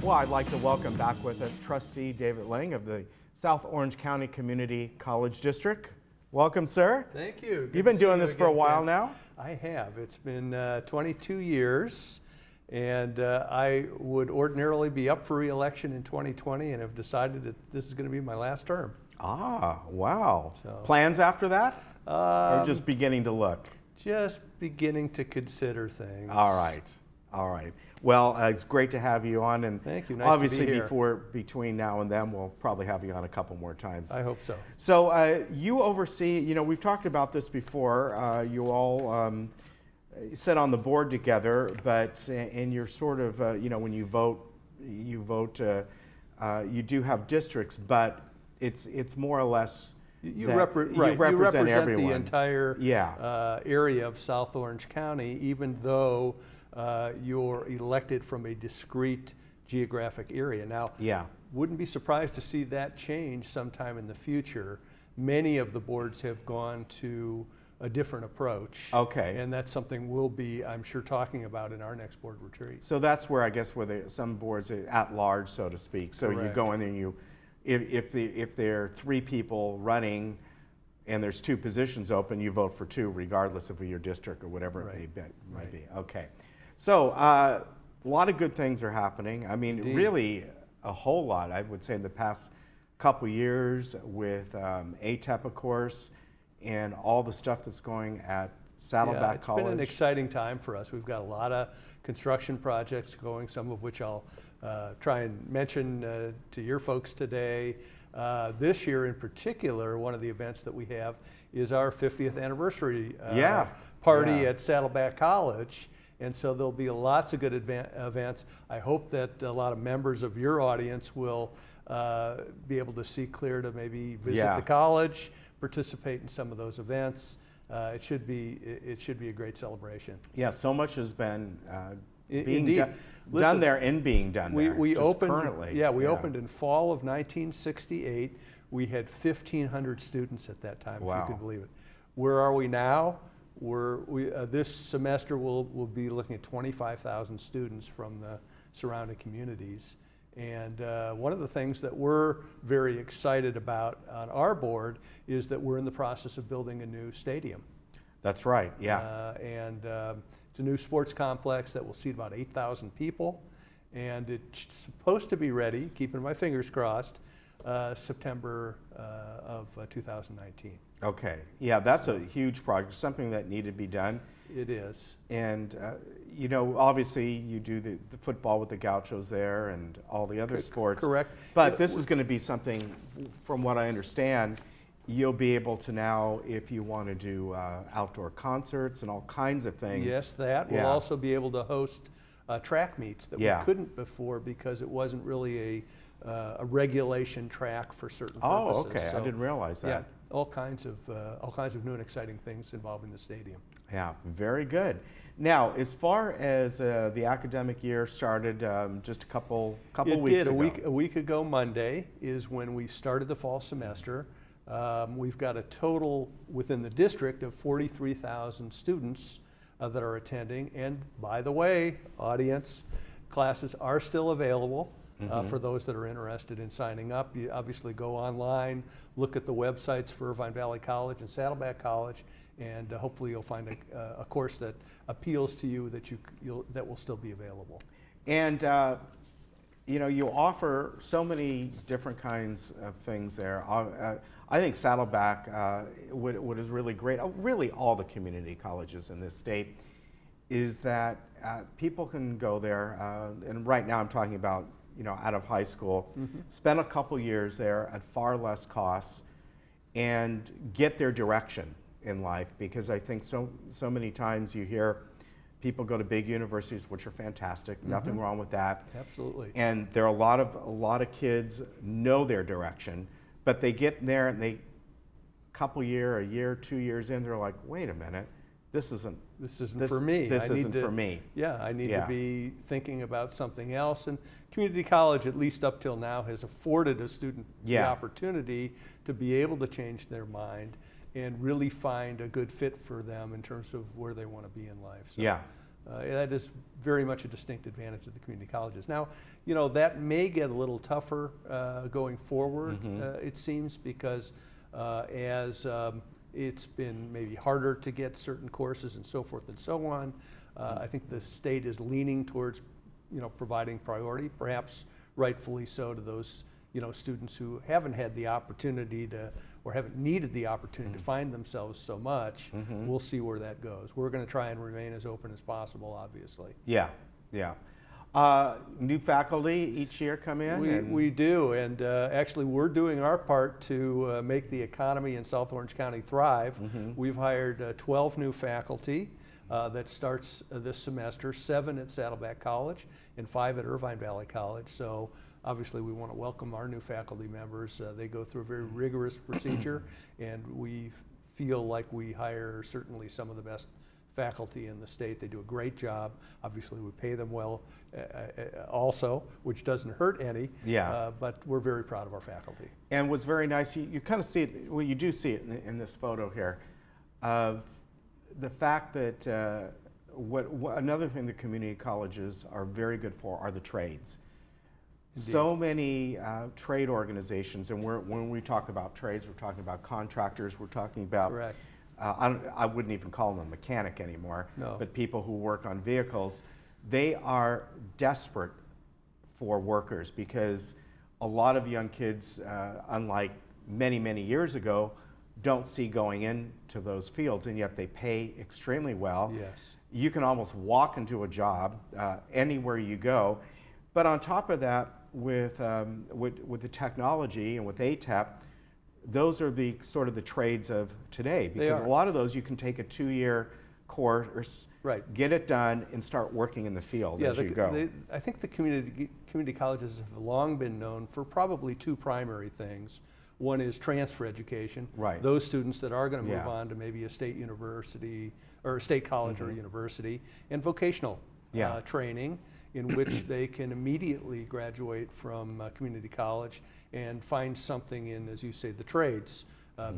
Well, I'd like to welcome back with us Trustee David Lang of the South Orange County Community College District. Welcome, sir. Thank you. You've been doing this for a while now? I have. It's been 22 years, and I would ordinarily be up for re-election in 2020 and have decided that this is going to be my last term. Ah, wow. So, plans after that? Or just beginning to look? Just beginning to consider things. All right. All right. Well, it's great to have you on, and thank you. Nice obviously to be here. between now and then, we'll probably have you on a couple more times. I hope so. So you oversee, we've talked about this before. You all sit on the board together, but and you're sort of, when you vote, you do have districts, but it's more or less. You represent everyone. the entire area of South Orange County, even though you're elected from a discrete geographic area. Now, wouldn't be surprised to see that change sometime in the future. Many of the boards have gone to a different approach. Okay. And that's something we'll be, I'm sure, talking about in our next board retreat. So that's where I guess some boards are at large, so to speak. So Correct. You go in there and if there are 3 people running and there's 2 positions open, you vote for 2 regardless of your might be. Okay. So a lot of good things are happening. I mean, Indeed. Really a whole lot, I would say, in the past couple years with ATEP, of course, and all the stuff that's going at Saddleback College. It's been an exciting time for us. We've got a lot of construction projects going, some of which I'll try and mention to your folks today. This year in particular, one of the events that we have is our 50th anniversary party at Saddleback College. And so there'll be lots of good events. I hope that a lot of members of your audience will be able to see clear to maybe visit the college, participate in some of those events. It should be a great celebration. Yeah, so much has been being done there and being done there. We opened currently. Opened in fall of 1968. We had 1,500 students at that time, if you can believe it. Where are we now? This semester we'll be looking at 25,000 students from the surrounding communities. And one of the things that we're very excited about on our board is that we're in the process of building a new stadium. That's right, yeah. It's a new sports complex that will seat about 8,000 people. And it's supposed to be ready, keeping my fingers crossed, September of 2019. Okay, yeah, that's a huge project, something that needed to be done. It is. And, obviously you do the football with the Gauchos there and all the other sports. Correct. But this is going to be something, from what I understand, you'll be able to now, if you want to do outdoor concerts and all kinds of things. Yes, that. We'll also be able to host track meets that we couldn't before because it wasn't really a regulation track for certain purposes. Oh, okay. So, I didn't realize that. Yeah, all kinds of new and exciting things involving the stadium. Yeah, very good. Now, as far as the academic year started just a couple weeks ago. A week ago Monday is when we started the fall semester. We've got a total within the district of 43,000 students that are attending. And by the way, audience, classes are still available. For those that are interested in signing up. You obviously go online, look at the websites for Irvine Valley College and Saddleback College, and hopefully you'll find a course that appeals to you that will still be available. And you offer so many different kinds of things there. I think Saddleback, what is really great, really all the community colleges in this state, is that people can go there, and right now I'm talking about out of high school, spend a couple years there at far less costs and get their direction in life, because I think so many times you hear people go to big universities, which are fantastic, nothing wrong with that. Absolutely. And there are a lot of kids know their direction, but they get there and a year, 2 years in, they're like, wait a minute, this isn't for me. This isn't for me. Yeah, I need to be thinking about something else. And community college, at least up till now, has afforded a student the opportunity to be able to change their mind and really find a good fit for them in terms of where they want to be in life. So that is very much a distinct advantage of the community colleges. Now, you know, that may get a little tougher going forward, it seems, because as it's been maybe harder to get certain courses and so forth and so on, I think the state is leaning towards, you know, providing priority, perhaps rightfully so, to those, you know, students who haven't had the opportunity to, or haven't needed the opportunity to find themselves so much. We'll see where that goes. We're going to try and remain as open as possible, obviously. Yeah, yeah. New faculty each year come in? We do, and actually we're doing our part to make the economy in South Orange County thrive. We've hired 12 new faculty that starts this semester, 7 at Saddleback College and 5 at Irvine Valley College. So obviously we want to welcome our new faculty members. They go through a very rigorous procedure, and we feel like we hire certainly some of the best faculty in the state. They do a great job. Obviously we pay them well also, which doesn't hurt any. Yeah. But we're very proud of our faculty. And what's very nice, you kind of see it, well, you do see it in this photo here, of the fact that another thing the community colleges are very good for are the trades. Indeed. So many trade organizations, and when we talk about trades, we're talking about contractors, we're talking about, Correct. I wouldn't even call them a mechanic anymore, No. but people who work on vehicles. They are desperate for workers because a lot of young kids, unlike many, many years ago, don't see going into those fields, and yet they pay extremely well. Yes. You can almost walk into a job anywhere you go. But on top of that, with the technology and with ATEP, those are the sort of the trades of today, because a lot of those you can take a 2-year course, right, get it done, and start working in the field as you go. I think the community colleges have long been known for probably 2 primary things. One is transfer education. Right. Those students that are going to move on to maybe a state university or a state college or university, and vocational training, in which they can immediately graduate from community college and find something in, as you say, the trades,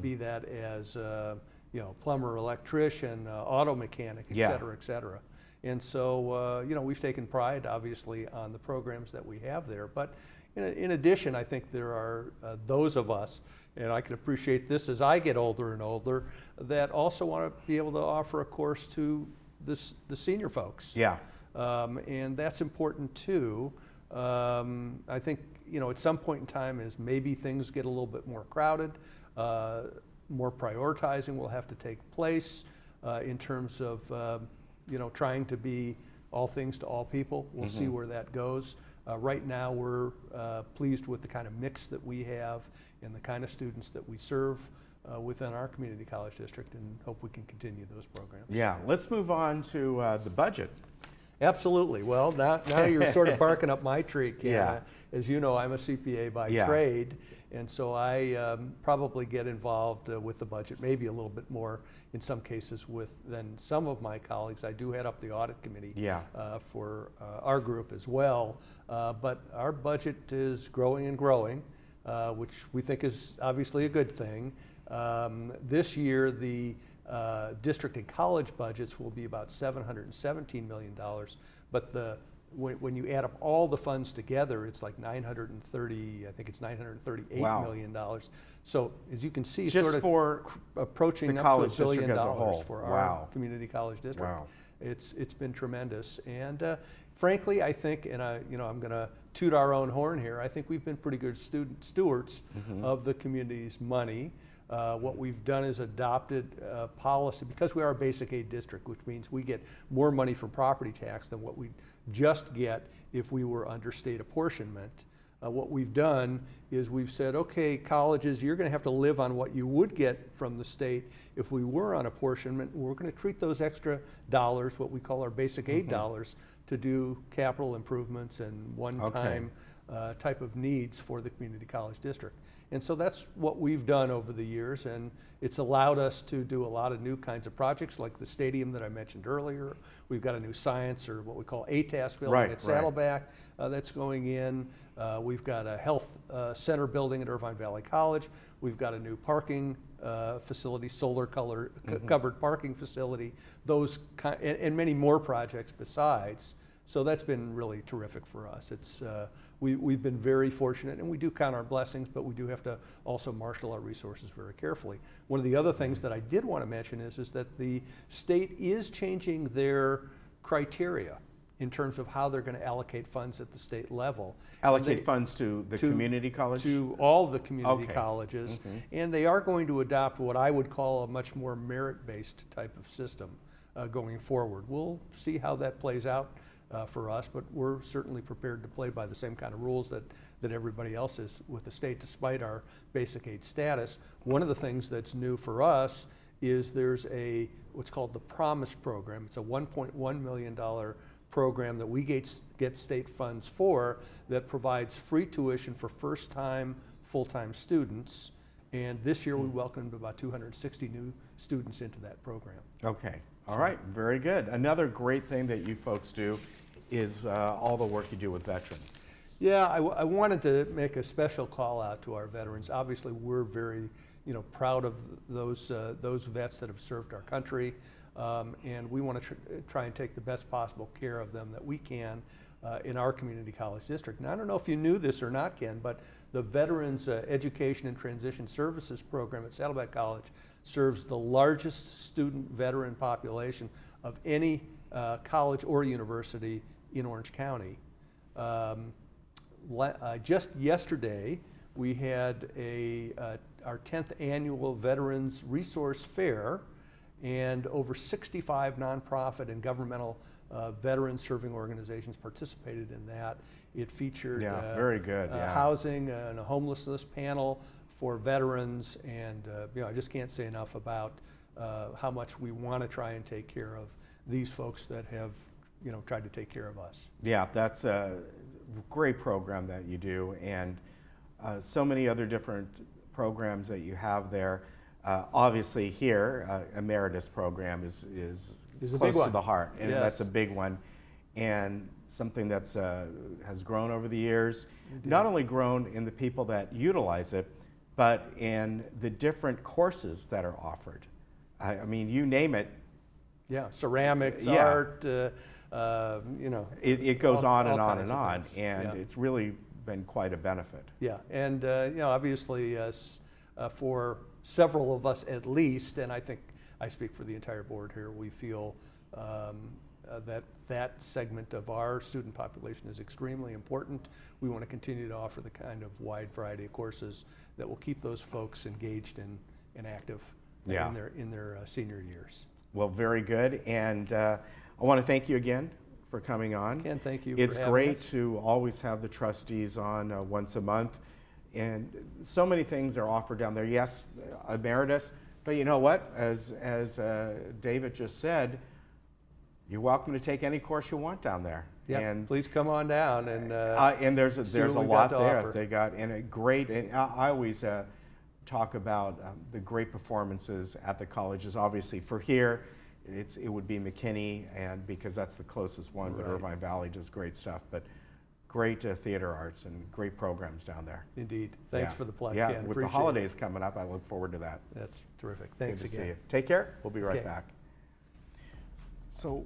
be that as you know, plumber, electrician, auto mechanic, et cetera, et cetera. And so, you know, we've taken pride, obviously, on the programs that we have there. But in addition, I think there are those of us, and I can appreciate this as I get older and older, that also want to be able to offer a course to the senior folks. Yeah. And that's important too. I think, you know, at some point in time, as maybe things get a little bit more crowded, more prioritizing will have to take place in terms of, you know, trying to be all things to all people. We'll see where that goes. Right now, we're pleased with the kind of mix that we have and the kind of students that we serve within our community college district, and hope we can continue those programs. Yeah, let's move on to the budget. Absolutely. Well, now you're sort of barking up my tree, Ken. Yeah. As you know, I'm a CPA by trade, and so I probably get involved with the budget, maybe a little bit more in some cases than some of my colleagues. I do head up the audit committee for our group as well, but our budget is growing and growing, which we think is obviously a good thing. This year, the district and college budgets will be about $717 million, but when you add up all the funds together, it's like $938 million. So as you can see, just sort of for approaching up to $1 billion for our community college district. Wow. It's been tremendous, and frankly, I think, and I'm going to toot our own horn here, I think we've been pretty good stewards of the community's money. What we've done is adopted a policy, because we are a basic aid district, which means we get more money from property tax than what we just get if we were under state apportionment. What we've done is we've said, okay, colleges, you're going to have to live on what you would get from the state if we were on apportionment. We're going to treat those extra dollars, what we call our basic aid dollars, to do capital improvements and one-time type of needs for the community college district. And so that's what we've done over the years, and it's allowed us to do a lot of new kinds of projects like the stadium that I mentioned earlier. We've got a new science, or what we call ATAS building at Saddleback that's going in. We've got a health center building at Irvine Valley College. We've got a new parking facility, solar covered parking facility, and many more projects besides. So that's been really terrific for us. We've been very fortunate, and we do count our blessings, but we do have to also marshal our resources very carefully. One of the other things that I did want to mention is that the state is changing their criteria in terms of how they're going to allocate funds at the state level. Allocate funds to the community college? To all the community colleges. And they are going to adopt what I would call a much more merit-based type of system going forward. We'll see how that plays out for us, but we're certainly prepared to play by the same kind of rules that everybody else is with the state, despite our basic aid status. One of the things that's new for us is there's what's called the Promise program. It's a $1.1 million program that we get state funds for that provides free tuition for first-time, full-time students. And this year we welcomed about 260 new students into that program. Okay, all right, very good. Another great thing that you folks do is all the work you do with veterans. Yeah, I wanted to make a special call out to our veterans. Obviously, we're very proud of those vets that have served our country. And we want to try and take the best possible care of them that we can in our community college district. Now, I don't know if you knew this or not, Ken, but the Veterans Education and Transition Services program at Saddleback College serves the largest student veteran population of any college or university in Orange County. Just yesterday, we had our 10th annual Veterans Resource Fair, and over 65 nonprofit and governmental veteran serving organizations participated in that. It featured very good, housing and a homelessness panel for veterans, and I just can't say enough about how much we want to try and take care of these folks that have tried to take care of us. Yeah, that's a great program that you do, and so many other different programs that you have there. Obviously here, Emeritus program is close to the heart, and that's a big one, and something that's has grown over the years. Indeed. Not only grown in the people that utilize it, but in the different courses that are offered. I mean, you name it. Yeah, ceramics, art, It goes on and on and on, and it's really been quite a benefit. Yeah, and obviously for several of us at least, and I think I speak for the entire board here, we feel that segment of our student population is extremely important. We want to continue to offer the kind of wide variety of courses that will keep those folks engaged and active in their senior years. Well, very good, and I want to thank you again for coming on. Ken, thank you. It's great to always have the trustees on once a month, and so many things are offered down there. Yes, Emeritus, but you know what? As David just said, you're welcome to take any course you want down there. Yeah, and please come on down and there's a lot there. They got and a great. And I always talk about the great performances at the colleges. Obviously, for here, it would be McKinney, and because that's the closest one. But Irvine Valley does great stuff. But great theater arts and great programs down there. Indeed. Thanks for the plug, Yeah, Ken. with the holidays coming up, I look forward to that. That's terrific. Thanks Good to again. see you. Take care. We'll be right back. So